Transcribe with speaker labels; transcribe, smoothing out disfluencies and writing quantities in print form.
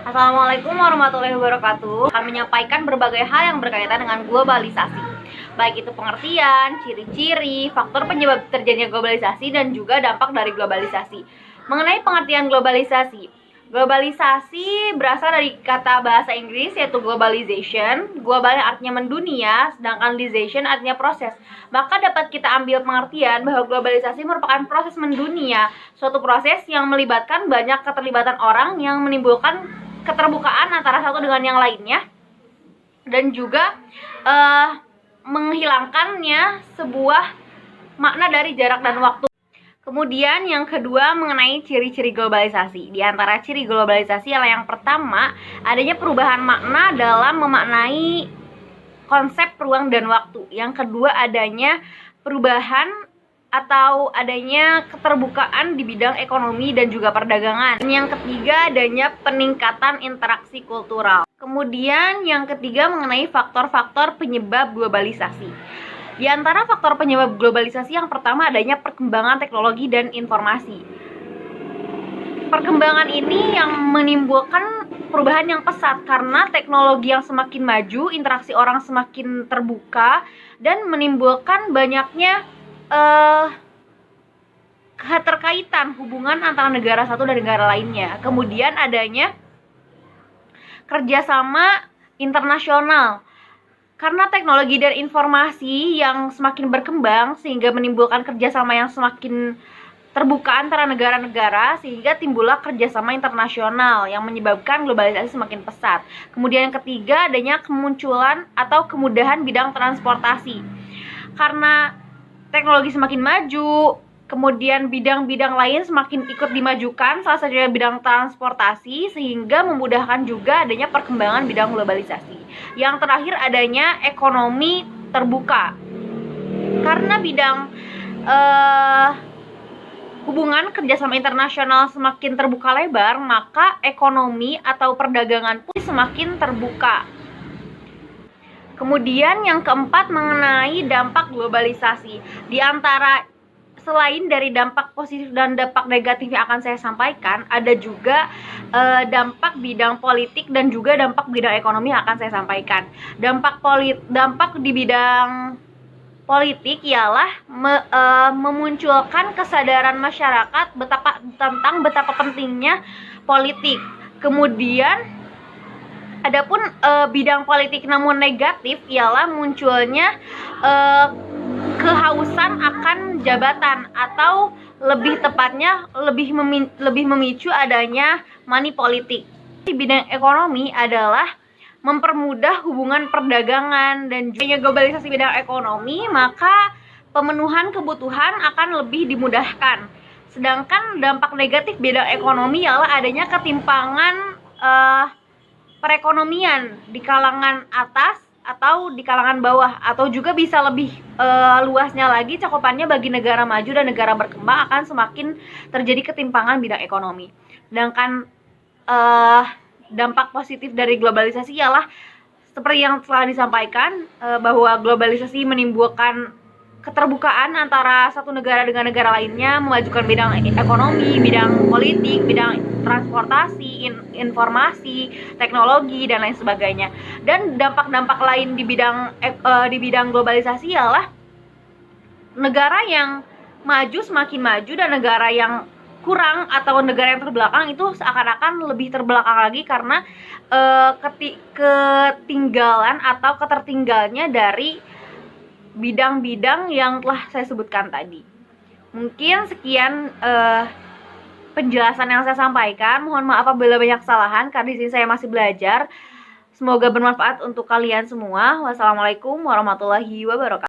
Speaker 1: Assalamualaikum warahmatullahi wabarakatuh. Kami menyampaikan berbagai hal yang berkaitan dengan globalisasi, baik itu pengertian, ciri-ciri, faktor penyebab terjadinya globalisasi, dan juga dampak dari globalisasi. Mengenai pengertian globalisasi, globalisasi berasal dari kata bahasa Inggris yaitu globalization. Global artinya mendunia, sedangkan ization artinya proses. Maka dapat kita ambil pengertian bahwa globalisasi merupakan proses mendunia, suatu proses yang melibatkan banyak keterlibatan orang yang menimbulkan keterbukaan antara satu dengan yang lainnya, dan juga menghilangkannya sebuah makna dari jarak dan waktu. Kemudian yang kedua mengenai ciri-ciri globalisasi. Di antara ciri globalisasi adalah yang pertama, adanya perubahan makna dalam memaknai konsep ruang dan waktu. Yang kedua, adanya perubahan atau adanya keterbukaan di bidang ekonomi dan juga perdagangan. Dan yang ketiga, adanya peningkatan interaksi kultural. Kemudian yang ketiga mengenai faktor-faktor penyebab globalisasi. Di antara faktor penyebab globalisasi yang pertama adanya perkembangan teknologi dan informasi. Perkembangan ini yang menimbulkan perubahan yang pesat karena teknologi yang semakin maju, interaksi orang semakin terbuka, dan menimbulkan banyaknya keterkaitan hubungan antara negara satu dan negara lainnya. Kemudian adanya kerjasama internasional. Karena teknologi dan informasi yang semakin berkembang sehingga menimbulkan kerjasama yang semakin terbuka antara negara-negara, sehingga timbullah kerjasama internasional yang menyebabkan globalisasi semakin pesat. Kemudian yang ketiga adanya kemunculan atau kemudahan bidang transportasi. Karena teknologi semakin maju, kemudian bidang-bidang lain semakin ikut dimajukan, salah satunya bidang transportasi, sehingga memudahkan juga adanya perkembangan bidang globalisasi. Yang terakhir adanya ekonomi terbuka. Karena bidang hubungan kerjasama internasional semakin terbuka lebar, maka ekonomi atau perdagangan pun semakin terbuka. Kemudian yang keempat mengenai dampak globalisasi. Di antara selain dari dampak positif dan dampak negatif yang akan saya sampaikan, ada juga dampak bidang politik dan juga dampak bidang ekonomi yang akan saya sampaikan. Dampak di bidang politik ialah memunculkan kesadaran masyarakat tentang betapa pentingnya politik. Kemudian adapun bidang politik namun negatif ialah munculnya kehausan akan jabatan, atau lebih tepatnya lebih memicu adanya money politik. Di bidang ekonomi adalah mempermudah hubungan perdagangan dan juga globalisasi bidang ekonomi, maka pemenuhan kebutuhan akan lebih dimudahkan. Sedangkan dampak negatif bidang ekonomi ialah adanya ketimpangan perekonomian di kalangan atas atau di kalangan bawah, atau juga bisa lebih luasnya lagi cakupannya bagi negara maju dan negara berkembang akan semakin terjadi ketimpangan bidang ekonomi. Sedangkan dampak positif dari globalisasi ialah seperti yang telah disampaikan, bahwa globalisasi menimbulkan keterbukaan antara satu negara dengan negara lainnya, memajukan bidang ekonomi, bidang politik, bidang transportasi, informasi, teknologi, dan lain sebagainya. Dan dampak-dampak lain di bidang globalisasi ialah negara yang maju semakin maju, dan negara yang kurang atau negara yang terbelakang itu seakan-akan lebih terbelakang lagi karena ketinggalan atau ketertinggalnya dari bidang-bidang yang telah saya sebutkan tadi. Mungkin sekian penjelasan yang saya sampaikan. Mohon maaf apabila banyak kesalahan karena di sini saya masih belajar. Semoga bermanfaat untuk kalian semua. Wassalamualaikum warahmatullahi wabarakatuh.